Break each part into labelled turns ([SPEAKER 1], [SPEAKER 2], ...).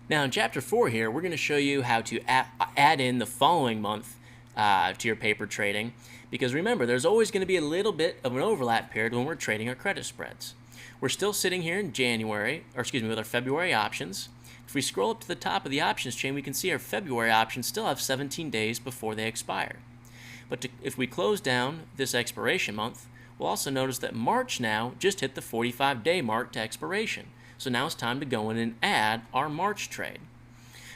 [SPEAKER 1] Now in Chapter 4 here, we're going to show you how to add in the following month to your paper trading, because remember, there's always going to be a little bit of an overlap period when we're trading our credit spreads. We're still sitting here in January, or excuse me, with our February options. If we scroll up to the top of the options chain, we can see our February options still have 17 days before they expire. But if we close down this expiration month, we'll also notice that March now just hit the 45-day mark to expiration. So now it's time to go in and add our March trade.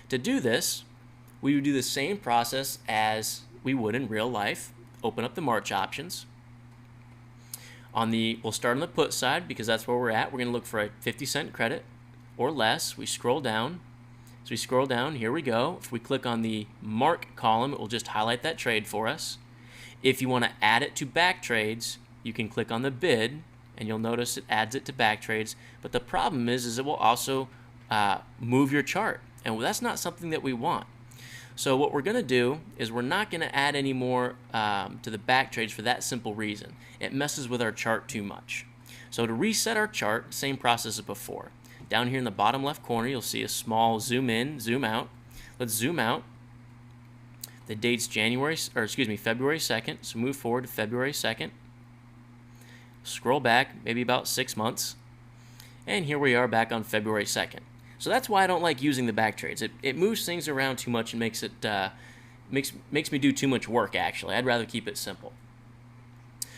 [SPEAKER 1] To do this, we would do the same process as we would in real life. Open up the March options. We'll start on the put side because that's where we're at. We're going to look for a 50-cent credit or less. We scroll down. So we scroll down, here we go. If we click on the mark column, it will just highlight that trade for us. If you want to add it to back trades, you can click on the bid, and you'll notice it adds it to back trades. But the problem is it will also move your chart, and that's not something that we want. So what we're going to do is we're not going to add any more to the back trades for that simple reason. It messes with our chart too much. So to reset our chart, same process as before. Down here in the bottom left corner, you'll see a small zoom in, zoom out. Let's zoom out. The date's February 2nd, so move forward to February 2nd. Scroll back maybe about 6 months, and here we are back on February 2nd. So that's why I don't like using the back trades. It moves things around too much and makes me do too much work, actually. I'd rather keep it simple.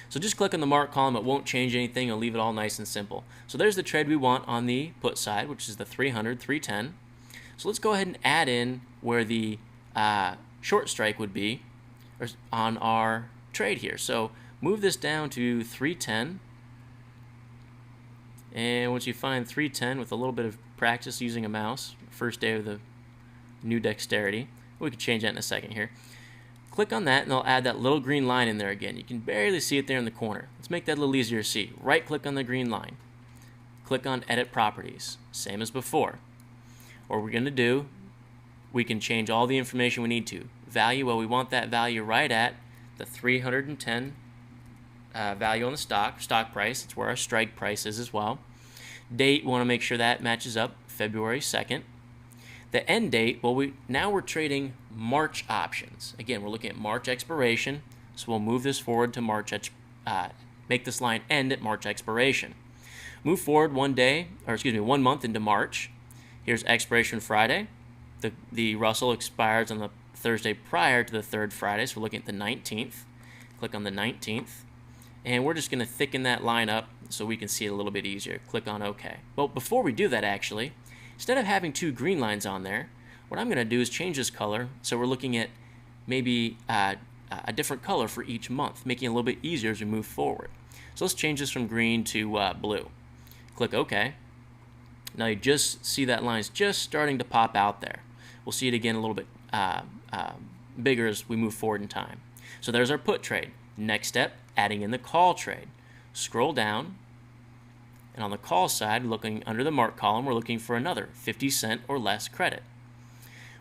[SPEAKER 1] So just click on the mark column. It won't change anything. It'll leave it all nice and simple. So there's the trade we want on the put side, which is the 300, 310. So let's go ahead and add in where the short strike would be on our trade here. So move this down to 310. And once you find 310 with a little bit of practice using a mouse, first day of the new dexterity, we can change that in a second here. Click on that and I'll add that little green line in there again. You can barely see it there in the corner. Let's make that a little easier to see. Right click on the green line. Click on Edit Properties, same as before. What we're going to do, we can change all the information we need to. Value, well, we want that value right at the 310 value on the stock price. It's where our strike price is as well. Date, we want to make sure that matches up February 2nd. The end date, well, now we're trading March options. Again, we're looking at March expiration, so we'll move this forward to March, make this line end at March expiration. Move forward 1 month into March. Here's expiration Friday. The Russell expires on the Thursday prior to the third Friday, so we're looking at the 19th. Click on the 19th. And we're just going to thicken that line up so we can see it a little bit easier. Click on OK. Well, before we do that, actually, instead of having two green lines on there, what I'm going to do is change this color so we're looking at maybe a different color for each month, making it a little bit easier as we move forward. So let's change this from green to blue. Click OK. Now you just see that line is just starting to pop out there. We'll see it again a little bit bigger as we move forward in time. So there's our put trade. Next step, adding in the call trade. Scroll down, and on the call side, looking under the mark column, we're looking for another 50-cent or less credit.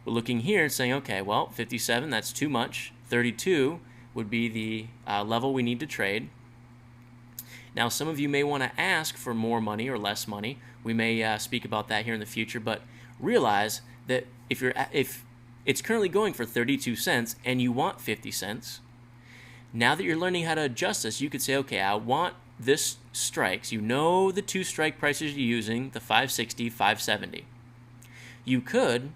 [SPEAKER 1] We're looking here and saying, okay, well, 57, that's too much. 32 would be the level we need to trade. Now, some of you may want to ask for more money or less money. We may speak about that here in the future, but realize that if it's currently going for 32 cents and you want 50 cents, now that you're learning how to adjust this, you could say, okay, I want this strikes. You know the two strike prices you're using, the 560, 570. You could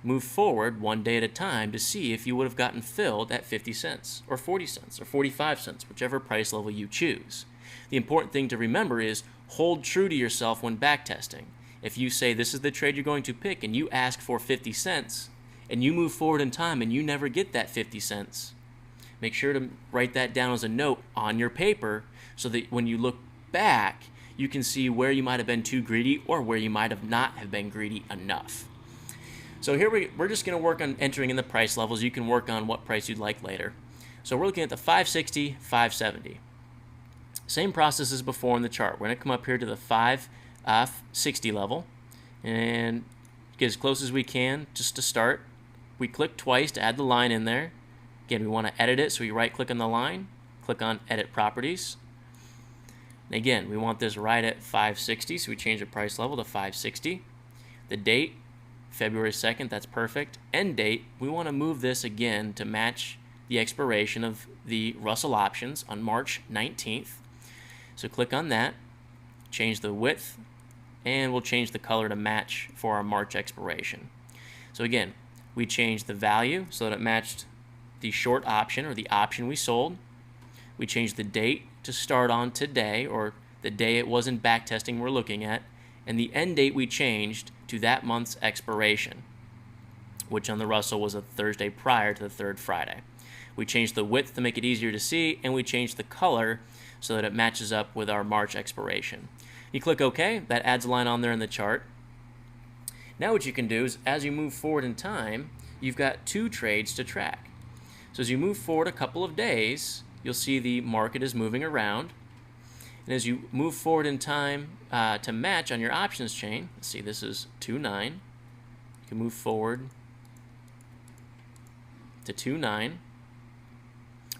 [SPEAKER 1] move forward 1 day at a time to see if you would have gotten filled at 50 cents or 40 cents or 45 cents, whichever price level you choose. The important thing to remember is hold true to yourself when backtesting. If you say this is the trade you're going to pick and you ask for 50 cents and you move forward in time and you never get that 50 cents, make sure to write that down as a note on your paper so that when you look back, you can see where you might have been too greedy or where you might have not have been greedy enough. So here we're just going to work on entering in the price levels. You can work on what price you'd like later. So we're looking at the 560, 570. Same process as before in the chart. We're going to come up here to the 560 level and get as close as we can just to start. We click twice to add the line in there. Again, we want to edit it, so we right-click on the line, click on Edit Properties. And again, we want this right at 560, so we change the price level to 560. The date, February 2nd, that's perfect. End date, we want to move this again to match the expiration of the Russell options on March 19th. So click on that, change the width, and we'll change the color to match for our March expiration. So again, we changed the value so that it matched the short option or the option we sold. We changed the date to start on today, or the day it was in backtesting we're looking at, and the end date we changed to that month's expiration, which on the Russell was a Thursday prior to the third Friday. We changed the width to make it easier to see, and we changed the color so that it matches up with our March expiration. You click OK, that adds a line on there in the chart. Now what you can do is, as you move forward in time, you've got two trades to track. So as you move forward a couple of days, you'll see the market is moving around. And as you move forward in time to match on your options chain, let's see, this is 2.9. You can move forward to 2.9.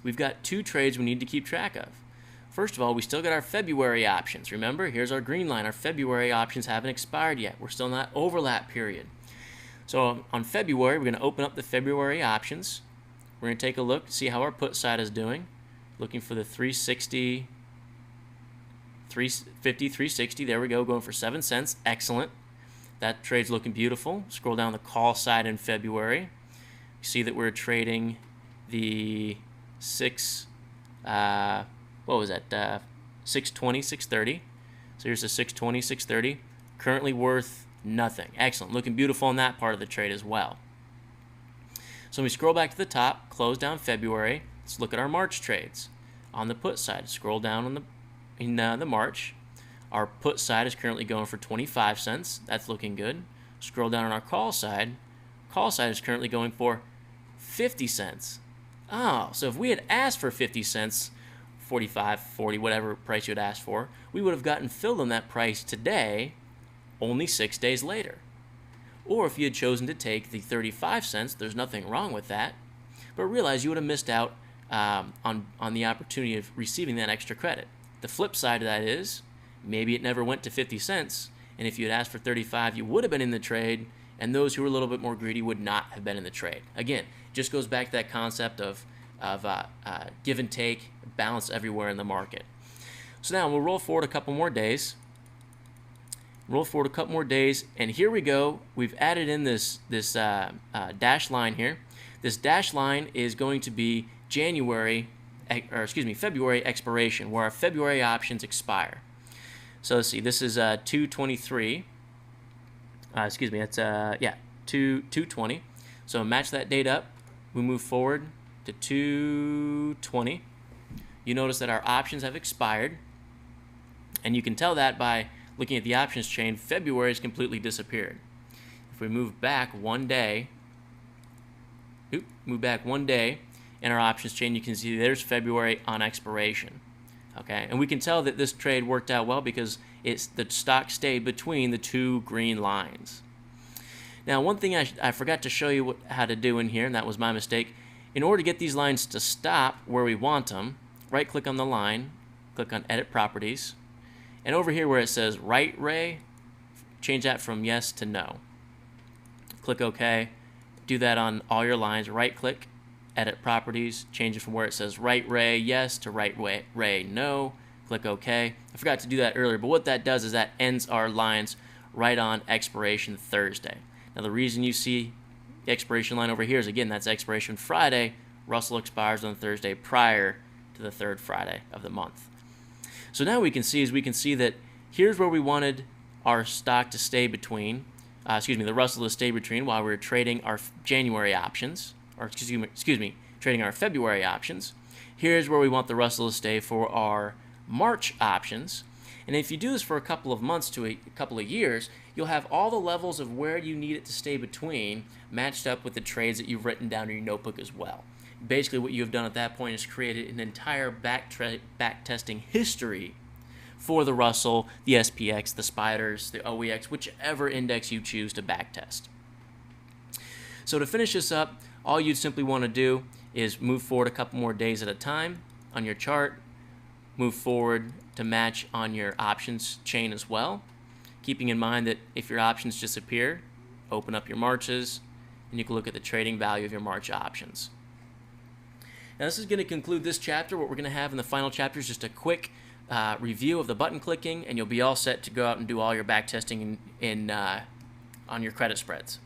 [SPEAKER 1] We've got two trades we need to keep track of. First of all, we still got our February options. Remember, here's our green line. Our February options haven't expired yet. We're still in that overlap period. So on February, we're going to open up the February options. We're going to take a look, see how our put side is doing. Looking for the 360, 350, 360. There we go, going for 7 cents. Excellent. That trade's looking beautiful. Scroll down the call side in February. You see that we're trading the 620, 630. So here's the 620, 630. Currently worth nothing. Excellent. Looking beautiful in that part of the trade as well. So when we scroll back to the top, close down February. Let's look at our March trades. On the put side, scroll down in the March. Our put side is currently going for 25 cents. That's looking good. Scroll down on our call side. Call side is currently going for 50 cents. Oh, so if we had asked for 50 cents, 45, 40, whatever price you had asked for, we would have gotten filled on that price today, only 6 days later. Or if you had chosen to take the 35 cents, there's nothing wrong with that, but realize you would have missed out on the opportunity of receiving that extra credit. The flip side of that is, maybe it never went to 50 cents, and if you had asked for 35, you would have been in the trade, and those who were a little bit more greedy would not have been in the trade. Again, just goes back to that concept of give and take, balance everywhere in the market. So now we'll roll forward a couple more days. And here we go. We've added in this dash line here. This dash line is going to be February expiration, where our February options expire. So let's see, this is 223. That's 220. So match that date up. We move forward to 220. You notice that our options have expired, and you can tell that by looking at the options chain. February has completely disappeared. If we move back one day, in our options chain, you can see there's February on expiration. Okay, and we can tell that this trade worked out well because the stock stayed between the two green lines. Now, one thing I forgot to show you how to do in here, and that was my mistake. In order to get these lines to stop where we want them, right-click on the line, click on Edit Properties, and over here where it says Right Ray, change that from yes to no. Click OK. Do that on all your lines. Right-click, Edit Properties, change it from where it says Right Ray yes to Right Ray no. Click OK. I forgot to do that earlier, but what that does is that ends our lines right on expiration Thursday. Now the reason you see the expiration line over here is, again, that's expiration Friday. Russell expires on Thursday prior to the third Friday of the month. So now we can see that here's where we wanted our stock to stay between, the Russell to stay between while we were trading our January options, or trading our February options. Here's where we want the Russell to stay for our March options. And if you do this for a couple of months to a couple of years, you'll have all the levels of where you need it to stay between matched up with the trades that you've written down in your notebook as well. Basically, what you've done at that point is created an entire backtesting history for the Russell, the SPX, the Spiders, the OEX, whichever index you choose to backtest. So to finish this up, all you'd simply want to do is move forward a couple more days at a time on your chart, move forward to match on your options chain as well, keeping in mind that if your options disappear, open up your Marches, and you can look at the trading value of your March options. Now this is going to conclude this chapter. What we're going to have in the final chapter is just a quick review of the button clicking, and you'll be all set to go out and do all your back testing on your credit spreads.